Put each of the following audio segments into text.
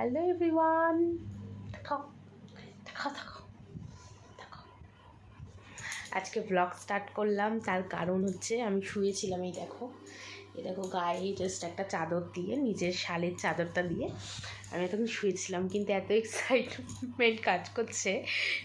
Hello everyone, দেখো দেখো দেখো দেখো আজকে ব্লগ স্টার্ট করলাম। তার কারণ হচ্ছে আমি শুয়েছিলাম, এই দেখো গায়ে জাস্ট একটা চাদর দিয়ে, নিজের শালের চাদরটা দিয়ে আমি তখন শুয়েছিলাম, কিন্তু এত এক্সাইটমেন্ট কাজ করছে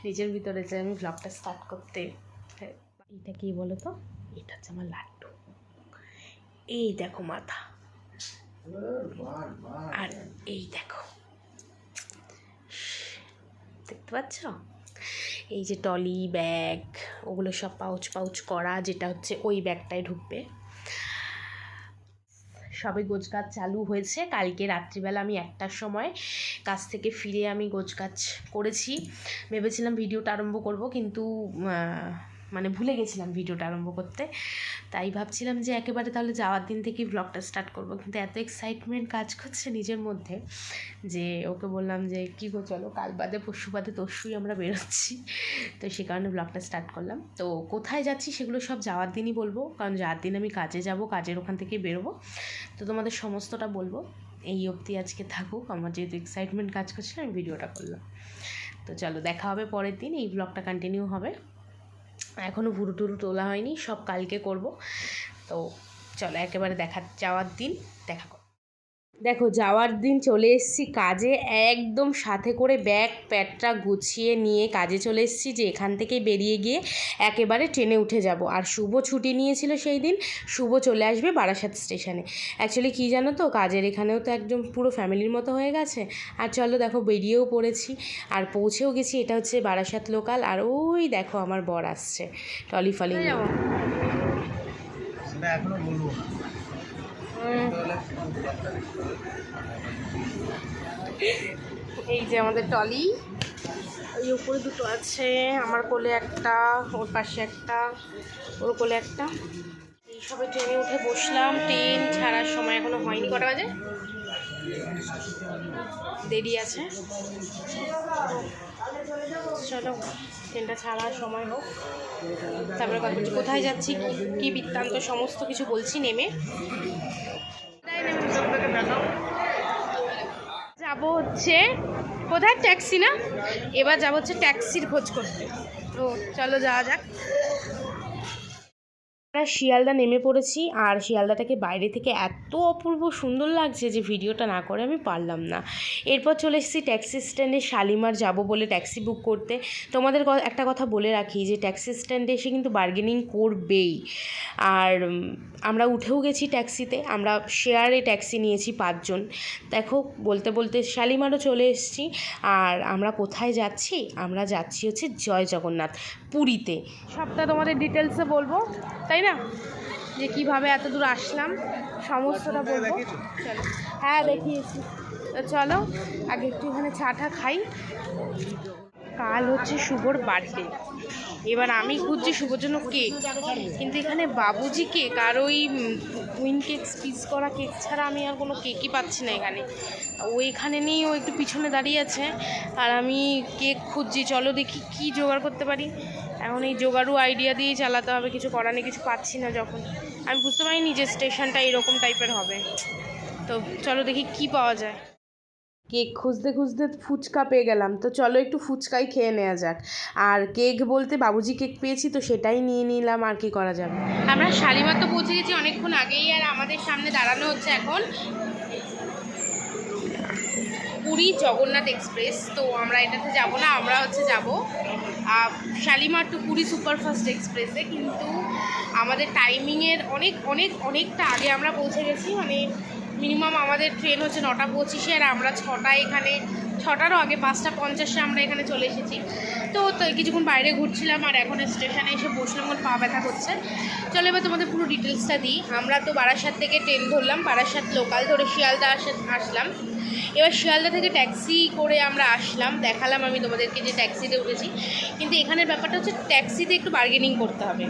নিজের ভিতরে যে আমি ব্লগটা স্টার্ট করতে। এটা কি বলো তো, এটা হচ্ছে আমার লাড্ডু। এই দেখো মাথা, আর এই দেখো, দেখতে পাচ্ছ এই যে টলি ব্যাগ, ওগুলো সব পাউচ পাউচ করা, যেটা হচ্ছে ওই ব্যাগটায় ঢুকবে। সবে গোছগাছ চালু হয়েছে। কালকে রাত্রিবেলা আমি 1টার সময় কাজ থেকে ফিরে আমি গোছগাছ করেছি। ভেবেছিলাম ভিডিওটা আরম্ভ করব, কিন্তু মানে ভুলে গেছিলাম ভিডিওটা আরম্ভ করতে। তাই ভাবছিলাম যে একেবারে তাহলে যাওয়ার দিন থেকেই ব্লগটা স্টার্ট করব, কিন্তু এত এক্সাইটমেন্ট কাজ করছে নিজের মধ্যে যে ওকে বললাম যে কী গো চলো কাল বাদে পরশু বাদে তরশুই আমরা বেরোচ্ছি। তো সে কারণে ব্লগটা স্টার্ট করলাম। তো কোথায় যাচ্ছি সেগুলো সব যাওয়ার দিনই বলবো, কারণ যাওয়ার দিন আমি কাজে যাব, কাজের ওখান থেকেই বেরোবো। তো তোমাদের সমস্তটা বলবো। এই অবধি আজকে থাকুক, আমার যেহেতু এক্সাইটমেন্ট কাজ করছিল আমি ভিডিওটা করলাম। তো চলো দেখা হবে পরের দিন, এই ব্লগটা কন্টিনিউ হবে। এখনও ভুরু টুরু তোলা হয়নি, সব কালকে করব। তো চলো একেবারে যাওয়ার দিন দেখা করো। দেখো যাওয়ার দিন চলে এসেছি কাজে, একদম সাথে করে ব্যাগ প্যাটটা গুছিয়ে নিয়ে কাজে চলে এসেছি, যে এখান থেকে বেরিয়ে গিয়ে একেবারে ট্রেনে উঠে যাব। আর শুভ ছুটি নিয়েছিল সেই দিন, শুভ চলে আসবে বারাসাত স্টেশনে। অ্যাকচুয়ালি কী জানো তো, কাজের এখানেও তো একদম পুরো ফ্যামিলির মতো হয়ে গেছে। আর চলো দেখো বেরিয়েও পড়েছি আর পৌঁছেও গেছি। এটা হচ্ছে বারাসাত লোকাল, আর ওই দেখো আমার বর আসছে টলি ফলি নিয়ে। এখনো বলবো না, এই যে আমাদের টলি, ওই উপরে দুটো আছে, আমার কোলে একটা, ওর পাশে একটা, ওর কোলে একটা। এই সবে ট্রেনে উঠে বসলাম, ট্রেন ছাড়ার সময় এখনো হয়নি। কটা বাজে? দেরি আছে। চলো ট্রেনটা ছাড়ার সময় হোক, তারপরে কথা বলছি। কোথায় যাচ্ছি, কী বৃত্তান্ত সমস্ত কিছু বলছি নেমে। যাবো হচ্ছে কোথায়, ট্যাক্সি না, এবার যাবো হচ্ছে ট্যাক্সির খোঁজ করতে। তো চলো যাওয়া যাক। আমরা শিয়ালদা নেমে পড়েছি, আর শিয়ালদাটাকে বাইরে থেকে এত অপূর্ব সুন্দর লাগছে যে ভিডিওটা না করে আমি পারলাম না। এরপর চলে এসেছি ট্যাক্সি স্ট্যান্ডে, শালিমার যাব বলে ট্যাক্সি বুক করতে। তোমাদের একটা কথা বলে রাখি যে ট্যাক্সি স্ট্যান্ডে এসে কিন্তু বার্গেনিং করবেই। আর আমরা উঠেও গেছি ট্যাক্সিতে, আমরা শেয়ারে ট্যাক্সি নিয়েছি 5 জন। দেখো বলতে বলতে শালিমারও চলে এসেছি। আর আমরা কোথায় যাচ্ছি, আমরা যাচ্ছি হচ্ছে জয় জগন্নাথ, পুরীতে। সবটা তোমাদের ডিটেলসে বলবো, তাই না, যে কিভাবে এত দূর আসলাম সমস্তটা বলবো। চলো, হ্যাঁ দেখিয়েছি। তো চলো আগে একটু এখানে চাটা খাই। কাল হচ্ছে শুভর বার্থডে, এবার আমি খুঁজছি শুভর জন্য কেক, কিন্তু এখানে বাবুজি কেক আর ওই কুইন কেক পিস করা কেক ছাড়া আমি আর কোনো কেকই পাচ্ছি না এখানে। ও এখানে নেই, ও একটু পিছনে দাঁড়িয়ে আছে, আর আমি কেক খুঁজছি। চলো দেখি কি জোগাড় করতে পারি। এখন এই জোগাড়ু আইডিয়া দিয়েই চালাতে হবে, কিছু করার নেই, কিছু পাচ্ছি না যখন। আমি বুঝতে পারিনি যে স্টেশনটা এরকম টাইপের হবে। তো চলো দেখি কি পাওয়া যায়। কেক খুঁজতে খুঁজতে ফুচকা পেয়ে গেলাম, তো চলো একটু ফুচকাই খেয়ে নেওয়া যাক। আর কেক বলতে বাবুজি কেক পেয়েছি, তো সেটাই নিয়ে নিলাম, আর কি করা যাবে। আমরা শালিমার তো পৌঁছে গেছি অনেকক্ষণ আগেই, আর আমাদের সামনে দাঁড়ানো হচ্ছে এখন পুরী জগন্নাথ এক্সপ্রেস। তো আমরা এটাতে যাব না, আমরা হচ্ছে যাব শালিমার টু পুরী সুপারফাস্ট এক্সপ্রেসে। কিন্তু আমাদের টাইমিংয়ের অনেকটা আগে আমরা পৌঁছে গেছি, মানে মিনিমাম আমাদের ট্রেন হচ্ছে 9:25, আর আমরা 6টায় এখানে, 6টারও আগে 5:50 আমরা এখানে চলে এসেছি। তো কিছুক্ষণ বাইরে ঘুরছিলাম, আর এখন স্টেশনে এসে বসলাম, আমার পা ব্যথা করছে। চলো এবার তোমাদের পুরো ডিটেলসটা দিই। আমরা তো বারাসাত থেকে ট্রেন ধরলাম, বারাসাত লোকাল ধরে শিয়ালদা আসলাম। এবার শিয়ালদা থেকে ট্যাক্সি করে আমরা আসলাম, দেখালাম আমি তোমাদেরকে যে ট্যাক্সিতে উঠেছি। কিন্তু এখানের ব্যাপারটা হচ্ছে ট্যাক্সিতে একটু বার্গেনিং করতে হবে।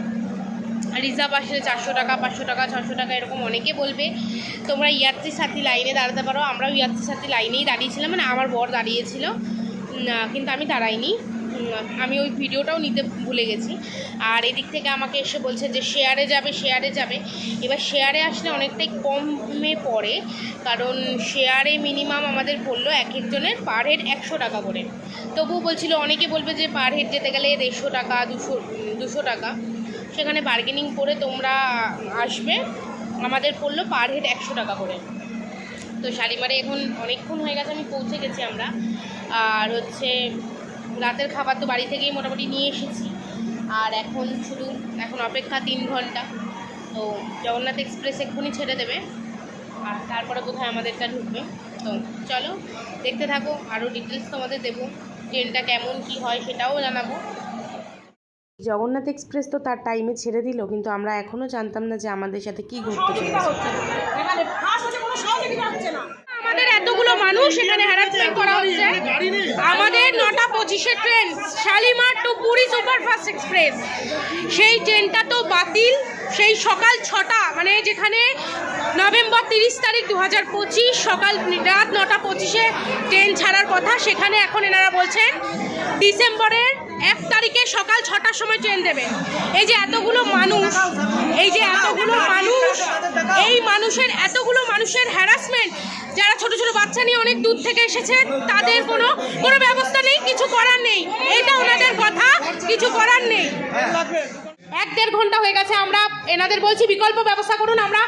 রিজার্ভ আসলে 400 টাকা, 500 টাকা, 600 টাকা এরকম অনেকে বলবে। তোমরা ইয়াত্রী সাথী লাইনে দাঁড়াতে পারো, আমরাও ইয়াত্রী সাথী লাইনেই দাঁড়িয়েছিলাম, মানে আমার বর দাঁড়িয়েছিল, কিন্তু আমি দাঁড়াইনি। আমি ওই ভিডিওটাও নিতে ভুলে গেছি। আর এদিক থেকে আমাকে এসে বলছে যে শেয়ারে যাবে। এবার শেয়ারে আসলে অনেকটাই কমে পড়ে, কারণ শেয়ারে মিনিমাম আমাদের পড়লো এক একজনের পার হেড 100 টাকা করে। তবুও বলছিল অনেকে বলবে যে পার হেড যেতে গেলে 150 টাকা 200 টাকা, সেখানে বার্গেনিং করে তোমরা আসবে। আমাদের পড়লো পার হেড 100 টাকা করে। তো শালিমারে এখন অনেকক্ষণ হয়ে গেছে, আমি পৌঁছে গেছি আমরা। আর হচ্ছে রাতের খাবার তো বাড়ি থেকেই মোটামুটি নিয়ে এসেছি। আর এখন অপেক্ষা 3 ঘন্টা। তো জগন্নাথ এক্সপ্রেস এক্ষুনি ছেড়ে দেবে, আর তারপরে কোথায় আমাদেরটা ঢুকবে। তো চলো দেখতে থাকো, আরও ডিটেলস তোমাদের দেবো, ট্রেনটা কেমন কি হয় সেটাও জানাবো। জগন্নাথ এক্সপ্রেস তো তার টাইমে ছেড়ে দিল, কিন্তু আমরা এখনও জানতাম না যে আমাদের সাথে কি ঘটতে চলেছে। আমাদের এতগুলো মানুষ এখানে হ্যারাসমেন্ট করা হচ্ছে। আমাদের 9:25 train Shalimar to Puri superfast express, সেই ট্রেনটা তো বাতিল। সেই সকাল 6টা, মানে যেখানে নভেম্বর 30 তারিখ 2025 সকাল রাত 9:25 ট্রেন ছাড়ার কথা, সেখানে এখন এনারা বলছেন ডিসেম্বরের 1 তারিখে সকাল 6টার সময় ট্রেন দেবে। এই যে এতগুলো মানুষ, এতগুলো মানুষের হ্যারাসমেন্ট, যারা ছোট ছোট বাচ্চা নিয়ে অনেক দূর থেকে এসেছে, তাদের কোনো ব্যবস্থা নেই, কিছু করার নেই। এটা ওনাদের কথা, কিছু করার নেই। 1-1.5 ঘন্টা হয়ে গেছে, আমরা এনাদের বলছি বিকল্প ব্যবস্থা করুন। আমরা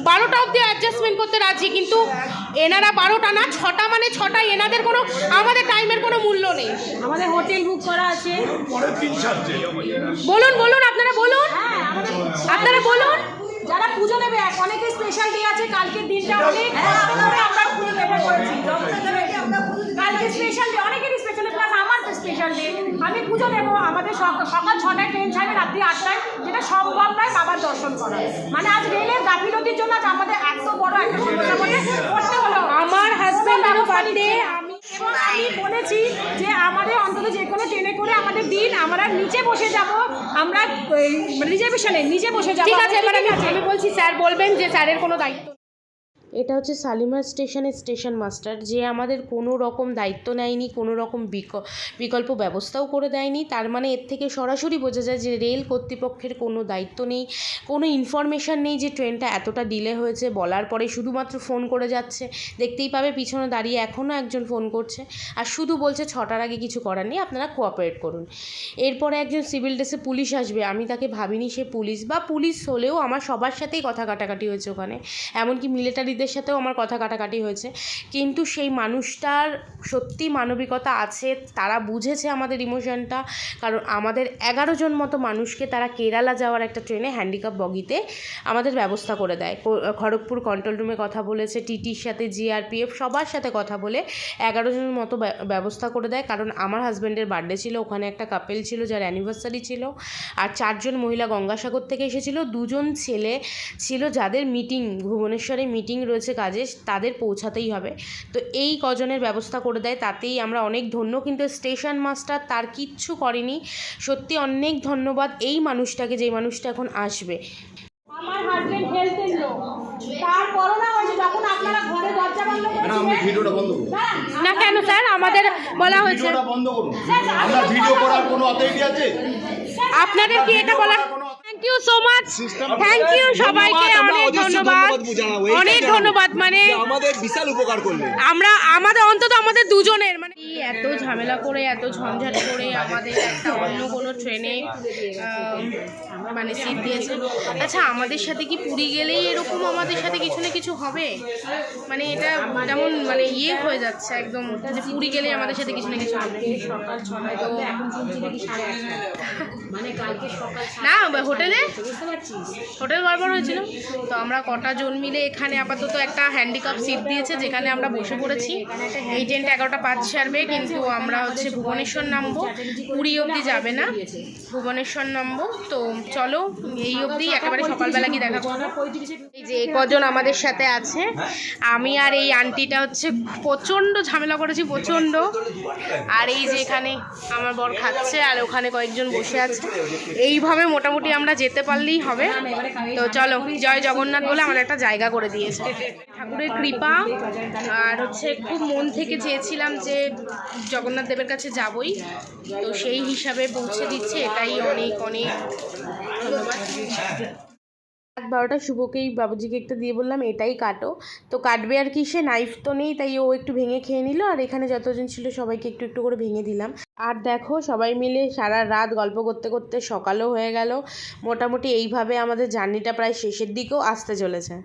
12টা অবধি অ্যাডজাস্টমেন্ট করতে রাজি, কিন্তু এনারা 12টা না, 6টা মানে 6টাই। এনাদের আমাদের টাইমের কোনো মূল্য নেই। আমাদের হোটেল বুক করা আছে। বলুন আপনারা বলুন। যারা পুজো নেবে, অনেকে স্পেশাল ডে আছে, কালকের দিনটা অনেক আমরা পুজো নেবে করেছি। কালকে স্পেশাল ডে, অনেকেরই স্পেশাল ডে, প্লাস আমার স্পেশাল ডে। আমি পুজো নেবো, আমাদের সকাল 6টায় ট্রেন ছাড়বে, রাত্রি 8টায়, যেটা সম্ভব নয় বাবার দর্শন করা। মানে আজ রেলের গাফিলতির জন্য আজ আমাদের এত বড় একটা সমস্যা করতে হলো। আমার হাজব্যান্ডেরও বার্থডে, আমি বলেছি যে আমাদের অন্তত যে কোনো ট্রেনে করে আমাদের দিন, আমরা নিচে বসে যাব, আমরা রিজার্ভেশনে নিচে বসে যাব। ঠিক আছে, এবার আমি বলছি, স্যার বলবেন যে স্যারের কোনো দায়িত্ব। এটা হচ্ছে শালিমার স্টেশনের স্টেশন মাস্টার, যে আমাদের কোনো রকম দায়িত্ব নেয়নি, কোনো রকম বিকল্প ব্যবস্থাও করে দেয়নি। তার মানে এর থেকে সরাসরি বোঝা যায় যে রেল কর্তৃপক্ষের কোনো দায়িত্ব নেই, কোনো ইনফরমেশান নেই যে ট্রেনটা এতটা ডিলে হয়েছে। বলার পরে শুধুমাত্র ফোন করে যাচ্ছে, দেখতেই পাবে পিছনে দাঁড়িয়ে এখনও একজন ফোন করছে, আর শুধু বলছে 6টার আগে কিছু করার নেই, আপনারা কোঅপারেট করুন। এরপরে একজন সিভিল ড্রেসে পুলিশ আসবে, আমি তাকে ভাবিনি সে পুলিশ হলেও আমার সবার সাথেই কথা কাটাকাটি হয়েছে ওখানে, এমনকি মিলিটারি সাথেও আমার কথা কাটাকাটি হয়েছে। কিন্তু সেই মানুষটার সত্যি মানবিকতা আছে, তারা বুঝেছে আমাদের ইমোশনটা। কারণ আমাদের 11 জন মতো মানুষকে তারা কেরালা যাওয়ার একটা ট্রেনে হ্যান্ডিক্যাপ বগিতে আমাদের ব্যবস্থা করে দেয়। খড়গপুর কন্ট্রোল রুমে কথা বলেছে, টিটির সাথে, জিআরপিএফ সবার সাথে কথা বলে 11 জনের মতো ব্যবস্থা করে দেয়। কারণ আমার হাজব্যান্ডের বার্থডে ছিল, ওখানে একটা কাপেল ছিল যার অ্যানিভার্সারি ছিল, আর 4 জন মহিলা গঙ্গাসাগর থেকে এসেছিল, 2 জন ছেলে ছিল যাদের মিটিং, ভুবনেশ্বরে মিটিং রয়েছে কাজে, তাদের পৌঁছাতেই হবে। তো এই কজনের ব্যবস্থা করে দেয়, তাতেই আমরা অনেক ধন্য। কিন্তু স্টেশন মাস্টার তার কিচ্ছু করেনি। সত্যি অনেক ধন্যবাদ এই মানুষটাকে, যে মানুষটা এখন আসবে। আমার হাজবেন্ড হেলথের লোক, তার করোনা হয়েছে, যখন আপনারা ঘরে দরজা বন্ধ করেছিলেন। আমরা ভিডিওটা বন্ধ করুন না কেন স্যার, আমাদের বলা হয়েছে ভিডিওটা বন্ধ করুন। আমরা ভিডিও করার কোনো অথরিটি আছে? আপনাদের কি এটা বলা? Thank you so much, thank you সবাইকে, অনেক ধন্যবাদ। মানে আমাদের বিশাল উপকার করলেন। আমাদের অন্তত আমাদের দুজনের, মানে এত ঝামেলা করে, এত ঝঞ্ঝাট করে আমাদের একটা অন্য কোনো ট্রেনে মানে সিট দিয়েছে। আচ্ছা, আমাদের সাথে কি পুরী গেলেই এরকম আমাদের সাথে কিছু না কিছু হবে? মানে এটা যেমন মানে ইয়ে হয়ে যাচ্ছে একদম, যে পুরী গেলেই আমাদের সাথে কিছু না কিছু হবে। সকাল 6টায় তো এখন শুনছি নাকি 8:30, মানে কালকে সকাল না হোটেল গড়বড় হয়েছিল। তো আমরা কটা জন মিলে এখানে আপাতত একটা হ্যান্ডিক্যাপ সিট দিয়েছে, যেখানে আমরা বসে পড়েছি। এই ট্রেনটা 11:05 ছাড়বে, কিন্তু আমরা হচ্ছে ভুবনেশ্বর নামবো, পুরী অবধি যাবে না, ভুবনেশ্বর নামবো। তো চলো, এই অবধি একেবারে সকালবেলা কি দেখা করবো। এই যে কজন আমাদের সাথে আছে, আমি আর এই আন্টিটা হচ্ছে প্রচণ্ড ঝামেলা করেছি, প্রচণ্ড। আর এই যে এখানে আমার বর খাচ্ছে, আর ওখানে কয়েকজন বসে আছে। এইভাবে মোটামুটি আমরা যেতে পারলেই হবে। তো চলো, জয় জগন্নাথ বলে আমাদের একটা জায়গা করে দিয়েছে। ঠাকুরের কৃপা আর হচ্ছে খুব মন থেকে চেয়েছিলাম যে জগন্নাথ দেবের কাছে যাবই, তো সেই হিসাবে পৌঁছে দিচ্ছে, এটাই অনেক অনেক ধন্যবাদ। 12টা শুভকেই বাবুজিকে একটা দিয়ে বললাম এটাই কাটো, তো কাটবে আর কি, সে নাইফ তো নেই, তাই ও একটু ভেঙে খেয়ে নিল, আর এখানে যতজন ছিল সবাইকে একটু একটু করে ভেঙে দিলাম। আর দেখো সবাই মিলে সারা রাত গল্প করতে করতে সকালও হয়ে গেল। মোটামুটি এইভাবে আমাদের জার্নিটা প্রায় শেষের দিকেও আসতে চলেছে।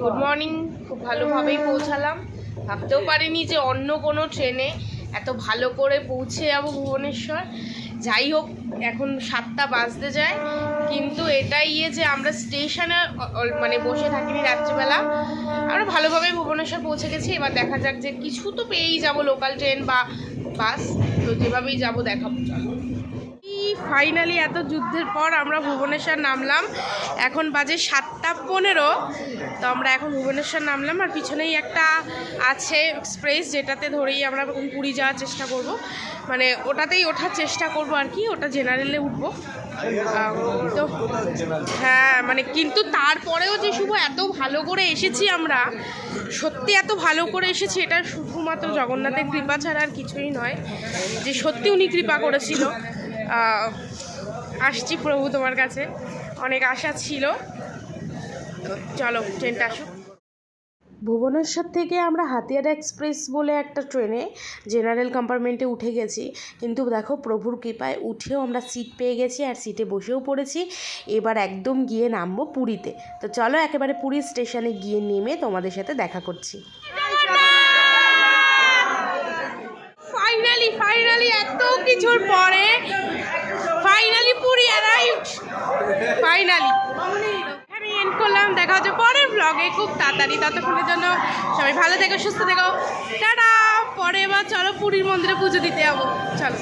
গুড মর্নিং, খুব ভালোভাবেই পৌঁছালাম, ভাবতেও পারিনি যে অন্য কোনো ট্রেনে এত ভালো করে পৌঁছে যাবো ভুবনেশ্বর। যাই হোক, এখন 7টা বাজতে যায়, কিন্তু এটাই যে আমরা স্টেশনে মানে বসে থাকিনি রাত্রিবেলা, আমরা ভালোভাবে ভুবনেশ্বর পৌঁছে গেছি। এবার দেখা যাক যে কিছু তো পেয়েই যাব, লোকাল ট্রেন বা বাস, তো যেভাবেই যাবো দেখাবো। ফাইনালি এত যুদ্ধের পর আমরা ভুবনেশ্বর নামলাম, এখন বাজে 7:15, তো আমরা এখন ভুবনেশ্বর নামলাম। আর পিছনেই একটা আছে এক্সপ্রেস, যেটাতে ধরেই আমরা পুরী যাওয়ার চেষ্টা করব, মানে ওটাতেই ওঠার চেষ্টা করব আর কি, ওটা জেনারেলে উঠবো। তো হ্যাঁ মানে, কিন্তু তারপরেও যে শুভ এত ভালো করে এসেছি আমরা, সত্যি এত ভালো করে এসেছি, এটা শুধুমাত্র জগন্নাথের কৃপা ছাড়া আর কিছুই নয়, যে সত্যি উনি কৃপা করেছিল। আসছি প্রভু তোমার কাছে, অনেক আশা ছিল। তো চলো ট্রেনটা আসুক। ভুবনেশ্বর থেকে আমরা হাতিয়ারা এক্সপ্রেস বলে একটা ট্রেনে জেনারেল কম্পার্টমেন্টে উঠে গেছি, কিন্তু দেখো প্রভুর কৃপায় উঠেও আমরা সিট পেয়ে গেছি, আর সিটে বসেও পড়েছি। এবার একদম গিয়ে নামবো পুরীতে। তো চলো একেবারে পুরী স্টেশনে গিয়ে নেমে তোমাদের সাথে দেখা করছি। ফাইনালি এত কিছুর পরে ফাইনালি পুরী অ্যারাইভড, ফাইনালি আমি এন্ড করলাম। দেখা হচ্ছে পরের ব্লগে খুব তাড়াতাড়ি, ততক্ষণের জন্য সবাই ভালো থেকো, সুস্থ থেকো, টাটা। পরে এবার চলো পুরীর মন্দিরে পুজো দিতে যাবো, চলো।